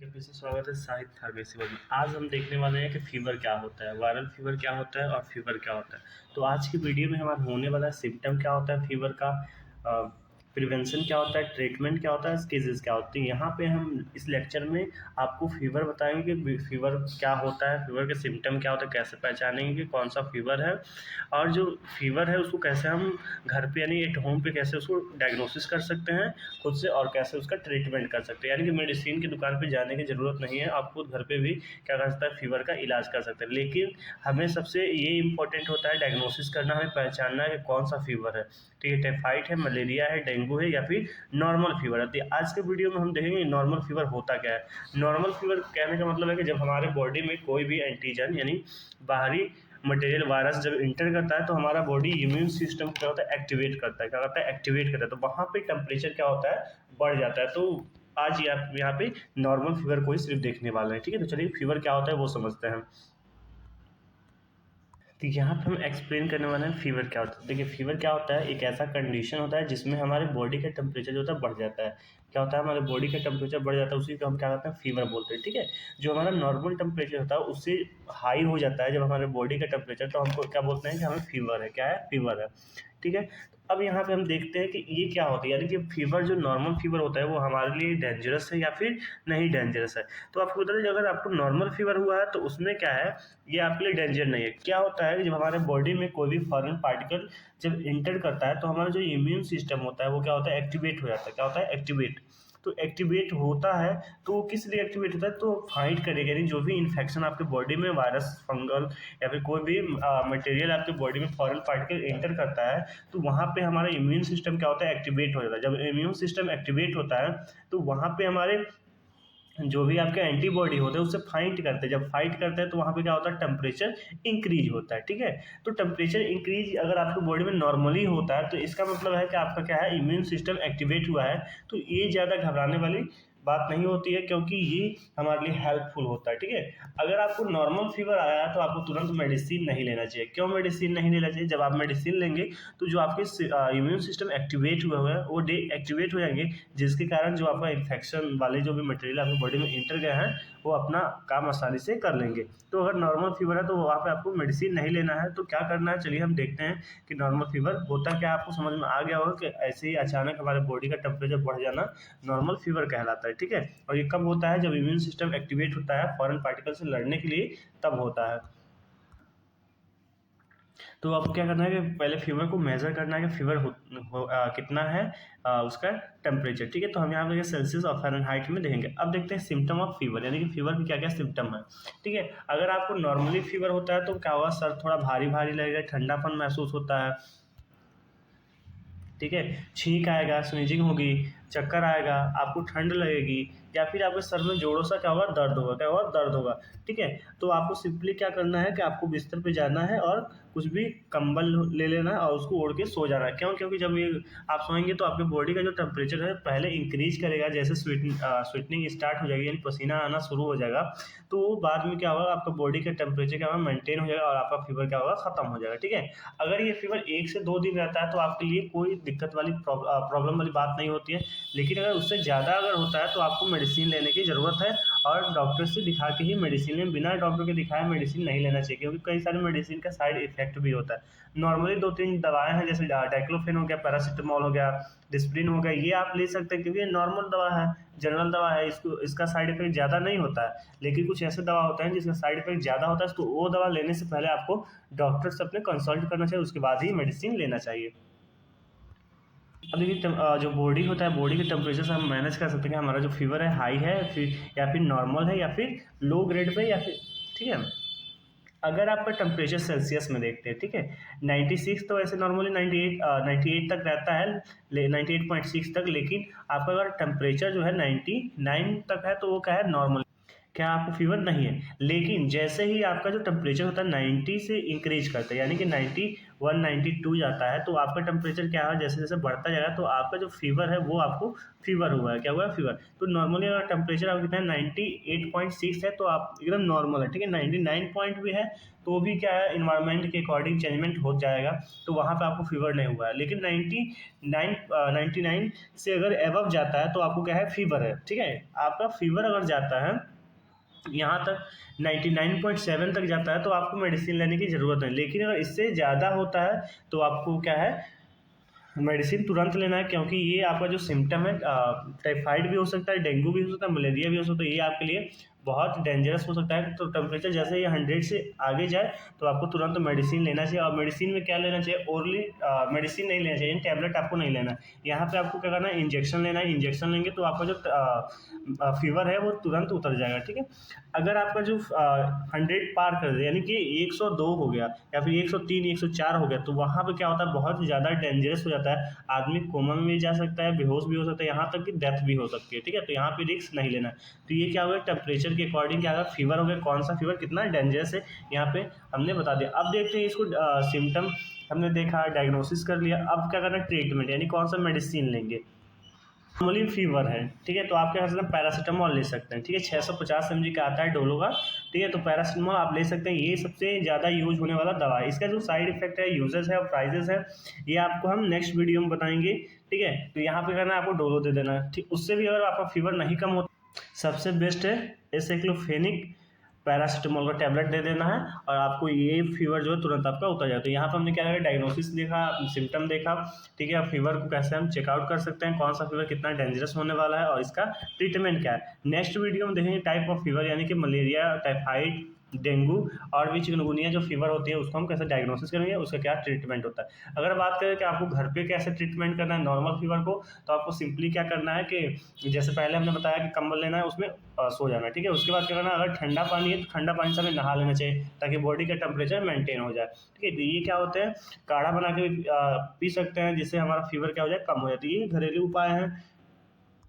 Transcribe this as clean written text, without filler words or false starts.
फिर से स्वागत है साहित्य फार्मेसी में। आज हम देखने वाले हैं कि फीवर क्या होता है, वायरल फीवर क्या होता है और फीवर क्या होता है। तो आज की वीडियो में हमारा होने वाला सिम्टम क्या होता है फीवर का, प्रिवेंशन क्या होता है, ट्रीटमेंट क्या होता है, केसेस क्या होते हैं। यहाँ पे हम इस लेक्चर में आपको फीवर बताएंगे कि फीवर क्या होता है, फीवर के सिम्टम क्या होता है, कैसे पहचानेंगे कि कौन सा फीवर है, और जो फीवर है उसको कैसे हम घर पे यानी एट होम पे कैसे उसको डायग्नोसिस कर सकते हैं खुद से, और कैसे उसका ट्रीटमेंट कर सकते हैं। यानी कि मेडिसिन की दुकान पे जाने की ज़रूरत नहीं है, आप खुद घर पे भी क्या कर सकते हैं, फीवर का इलाज कर सकते हैं। लेकिन हमें सबसे ये इम्पोर्टेंट होता है डायग्नोसिस करना, हमें पहचानना है कि कौन सा फीवर है। ठीक है, टाइफाइड है, मलेरिया है, डेंगू है या फिर नॉर्मल फीवर है। तो आज के वीडियो में हम देखेंगे नॉर्मल फीवर होता क्या है। नॉर्मल फीवर कहने का मतलब है कि जब हमारे बॉडी में कोई भी एंटीजन यानी बाहरी मटेरियल वायरस जब इंटर करता है तो हमारा बॉडी इम्यून सिस्टम क्या होता है, एक्टिवेट करता है। क्या करता है, एक्टिवेट करता है। तो वहाँ पे टेम्परेचर क्या होता है, बढ़ जाता है। तो आज यहाँ पे नॉर्मल फीवर को ही सिर्फ देखने वाले हैं। ठीक है, तो चलिए फीवर क्या होता है वो समझते हैं। तो यहाँ पे हम एक्सप्लेन करने वाले हैं फीवर क्या होता है। देखिए फीवर क्या होता है, एक ऐसा कंडीशन होता है जिसमें हमारे बॉडी का टेम्परेचर जो होता है बढ़ जाता है। क्या होता है, हमारे बॉडी का टेम्परेचर बढ़ जाता है, उसी को हम क्या कहते हैं, फीवर बोलते हैं। ठीक है, जो हमारा नॉर्मल टेम्परेचर होता है उससे हाई हो जाता है जब हमारे बॉडी का टेम्परेचर, तो हमको क्या बोलते हैं कि हमें फीवर है। क्या है, फीवर है। ठीक है, अब यहाँ पे हम देखते हैं कि ये क्या होता है, यानी कि फीवर जो नॉर्मल फीवर होता है वो हमारे लिए डेंजरस है या फिर नहीं डेंजरस है। तो आपको बता दें, अगर आपको नॉर्मल फीवर हुआ है तो उसमें क्या है, ये आपके लिए डेंजर नहीं है। क्या होता है कि जब हमारे बॉडी में कोई भी फॉरेन पार्टिकल जब इंटर करता है तो हमारा जो इम्यून सिस्टम होता है वो क्या होता है, एक्टिवेट हो जाता है। क्या होता है, एक्टिवेट। तो एक्टिवेट होता है तो वो किस लिए एक्टिवेट होता है, तो फाइट करेगा, यानी जो भी इन्फेक्शन आपके बॉडी में वायरस, फंगल या फिर कोई भी मटेरियल आपके बॉडी में फॉरेन पार्टिकल एंटर करता है तो वहाँ पे हमारा इम्यून सिस्टम क्या होता है, एक्टिवेट हो जाता है। जब इम्यून सिस्टम एक्टिवेट होता है तो वहाँ पे हमारे जो भी आपके एंटीबॉडी होते हैं उससे फाइट करते हैं। जब फाइट करते हैं तो वहाँ पे क्या होता है, टेम्परेचर इंक्रीज होता है। ठीक है, तो टेम्परेचर इंक्रीज अगर आपकी बॉडी में नॉर्मली होता है तो इसका मतलब है कि आपका क्या है, इम्यून सिस्टम एक्टिवेट हुआ है। तो ये ज़्यादा घबराने वाली बात नहीं होती है, क्योंकि ये हमारे लिए हेल्पफुल होता है। ठीक है, अगर आपको नॉर्मल फीवर आया है तो आपको तुरंत मेडिसिन नहीं लेना चाहिए। क्यों मेडिसिन नहीं लेना चाहिए, जब आप मेडिसिन लेंगे तो जो आपके इम्यून सिस्टम एक्टिवेट हुए हुए हैं वो एक्टिवेट हो जाएंगे, जिसके कारण जो आपका इन्फेक्शन वाले जो भी मटेरियल आपकी बॉडी में इंटर गए हैं वो अपना काम आसानी से कर लेंगे। तो अगर नॉर्मल फीवर है तो वहाँ पे आपको मेडिसिन नहीं लेना है। तो क्या करना है, चलिए हम देखते हैं कि नॉर्मल फीवर होता क्या। आपको समझ में आ गया होगा कि ऐसे ही अचानक हमारे बॉडी का टेम्परेचर बढ़ जाना नॉर्मल फीवर कहलाता है। ठीक है, और ये कब होता है, जब इम्यून सिस्टम एक्टिवेट होता है फॉरेन पार्टिकल से लड़ने के लिए, तब होता है। तो आपको क्या करना है कि पहले फीवर को मेजर करना है कि फीवर कितना है, उसका टेम्परेचर। ठीक है, तो हम यहाँ पे सेल्सियस और फ़ारेनहाइट में देखेंगे। अब देखते हैं सिम्टम ऑफ फीवर, यानी कि फीवर के क्या क्या सिम्टम है। ठीक है, अगर आपको नॉर्मली फीवर होता है तो क्या होगा, सर थोड़ा भारी भारी लगेगा, ठंडापन महसूस होता है। ठीक है, छींक आएगा, स्नीजिंग होगी, चक्कर आएगा, आपको ठंड लगेगी, या फिर आपके सर में जोड़ों सा क्या होगा, दर्द होगा। क्या होगा, दर्द होगा। ठीक है, तो आपको सिंपली क्या करना है कि आपको बिस्तर पे जाना है और कुछ भी कंबल ले लेना है और उसको ओढ़ के सो जाना है। क्यों, क्योंकि जब ये आप सोएंगे तो आपके बॉडी का जो टेम्परेचर है पहले इंक्रीज करेगा, जैसे स्वेटनिंग स्टार्ट हो जाएगी यानी पसीना आना शुरू हो जाएगा, तो बाद में क्या होगा, आपका बॉडी का टेम्परेचर क्या होगा, मेंटेन हो जाएगा और आपका फीवर क्या होगा, खत्म हो जाएगा। ठीक है, अगर ये फीवर 1 से 2 दिन रहता है तो आपके लिए कोई दिक्कत वाली प्रॉब्लम वाली बात नहीं होती है। लेकिन अगर उससे ज़्यादा अगर होता है तो आपको मेडिसिन लेने की ज़रूरत है, और डॉक्टर से दिखा के ही मेडिसिन लें। बिना डॉक्टर के दिखाए मेडिसिन नहीं लेना चाहिए, क्योंकि कई सारे मेडिसिन का साइड इफेक्ट भी होता है। नॉर्मली 2-3 दवाएं हैं, जैसे डाइक्लोफेन हो गया, पैरासीटामोल हो गया, डिस्प्रिन हो गया, ये आप ले सकते हैं क्योंकि ये नॉर्मल दवा है, जनरल दवा है, इसका साइड इफेक्ट ज़्यादा नहीं होता है। लेकिन कुछ ऐसे दवा होते हैं जिसका साइड इफेक्ट ज़्यादा होता है, तो वो दवा लेने से पहले आपको डॉक्टर से अपने कंसल्ट करना चाहिए, उसके बाद ही मेडिसिन लेना चाहिए। अब देखिए जो बॉडी होता है, बॉडी के टेम्परेचर से हम मैनेज कर सकते हैं कि हमारा जो फीवर है हाई है फिर या फिर नॉर्मल है या फिर लो ग्रेड पे या फिर। ठीक है, अगर आपका टेम्परेचर सेल्सियस में देखते हैं, ठीक है, 96 तो वैसे नॉर्मली 98 तक रहता है, 98.6 तक। लेकिन आपका अगर टेम्परेचर जो है 99 तक है तो वो क्या है, नॉर्मल। क्या आपको फीवर नहीं है। लेकिन जैसे ही आपका जो टेम्परेचर होता है 90 से इंक्रीज करता है, यानी कि 91 92 जाता है, तो आपका टेम्परेचर क्या है, जैसे जैसे बढ़ता जाएगा तो आपका जो फीवर है वो आपको फीवर हुआ है, क्या हुआ है, फीवर। तो नॉर्मली अगर टेम्परेचर आपका कितना है 98.6 है तो आप एकदम नॉर्मल है, ठीक है। 99 पॉइंट भी है तो भी क्या है, इन्वायरमेंट के अकॉर्डिंग चेंजमेंट हो जाएगा, तो वहाँ पे आपको फीवर नहीं हुआ है। लेकिन 99 से अगर एबव जाता है तो आपको क्या है, फीवर है, ठीक है। आपका फीवर अगर जाता है यहाँ तक 99.7 तक जाता है तो आपको मेडिसिन लेने की ज़रूरत नहीं। लेकिन अगर इससे ज़्यादा होता है तो आपको क्या है, मेडिसिन तुरंत लेना है, क्योंकि ये आपका जो सिम्टम है टाइफाइड भी हो सकता है, डेंगू भी हो सकता है, मलेरिया भी हो सकता है, ये आपके लिए बहुत डेंजरस हो सकता है। तो टेम्परेचर जैसे ये 100 से आगे जाए तो आपको तुरंत मेडिसिन लेना चाहिए। और मेडिसिन में क्या लेना चाहिए, ओरली मेडिसिन नहीं लेना चाहिए, टैबलेट आपको नहीं लेना है। यहाँ पे आपको क्या करना है, इंजेक्शन लेना है। इंजेक्शन लेंगे तो आपका जो फीवर है वो तुरंत उतर जाएगा, ठीक है। अगर आपका जो 100 पार कर दे, यानी कि 102 हो गया या फिर 103 104 हो गया, तो वहाँ पे क्या होता है, बहुत ज़्यादा डेंजरस हो जाता है। आदमी कोमा में भी जा सकता है, बेहोश भी हो सकता है, यहाँ तक कि डेथ भी हो सकती है, ठीक है। तो यहाँ पे रिस्क नहीं लेना है। तो ये क्या होगा, टेम्परेचर के अकॉर्डिंग क्या होगा, फीवर हो गया, कौन सा फीवर कितना डेंजरस है यहाँ पे हमने बता दिया। अब देखते हैं इसको, सिम्टम हमने देखा, डायग्नोसिस कर लिया, अब क्या करना है, ट्रीटमेंट, यानी कौन सा मेडिसिन लेंगे। नॉर्मली फीवर है, ठीक है, तो आप क्या कर सकते हैं, पैरासीटामोल ले सकते हैं, ठीक है। 650 mg का आता है डोलो का, ठीक है। तो पैरासीटामोल आप ले सकते हैं, ये सबसे ज़्यादा यूज होने वाला दवा है। इसका जो साइड इफेक्ट है, यूजेस है और प्राइजेस है, ये आपको हम नेक्स्ट वीडियो में बताएंगे, ठीक है। तो यहाँ पे करना है आपको डोलो दे देना है, ठीक। उससे भी अगर आपका फीवर नहीं कम होता, सबसे बेस्ट है एसाइक्लोफेनिक पैरासीटामोल का टैबलेट दे देना है, और आपको ये फीवर जो है तुरंत आपका उतर जाए। तो यहाँ पर हमने क्या करा, डायग्नोसिस देखा, सिम्टम देखा, ठीक है। फीवर को कैसे हम चेकआउट कर सकते हैं, कौन सा फीवर कितना डेंजरस होने वाला है और इसका ट्रीटमेंट क्या है। नेक्स्ट वीडियो में देखेंगे टाइप ऑफ फीवर, यानी कि मलेरिया, टाइफाइड, डेंगू और भी चिकनगुनिया जो फीवर होती है उसको हम कैसे डायग्नोसिस करेंगे, उसका क्या ट्रीटमेंट होता है। अगर बात करें कि आपको घर पे कैसे ट्रीटमेंट करना है नॉर्मल फीवर को, तो आपको सिंपली क्या करना है कि जैसे पहले हमने बताया कि कंबल लेना है, उसमें सो जाना है, ठीक है। उसके बाद क्या करना है, अगर ठंडा पानी है तो ठंडा पानी से हमें नहा लेना चाहिए ताकि बॉडी का टेम्परेचर मेंटेन हो जाए, ठीक है। तो ये क्या होते हैं, काढ़ा बना के पी सकते हैं जिससे हमारा फीवर क्या हो जाए, कम हो जाए। तो ये घरेलू उपाय हैं,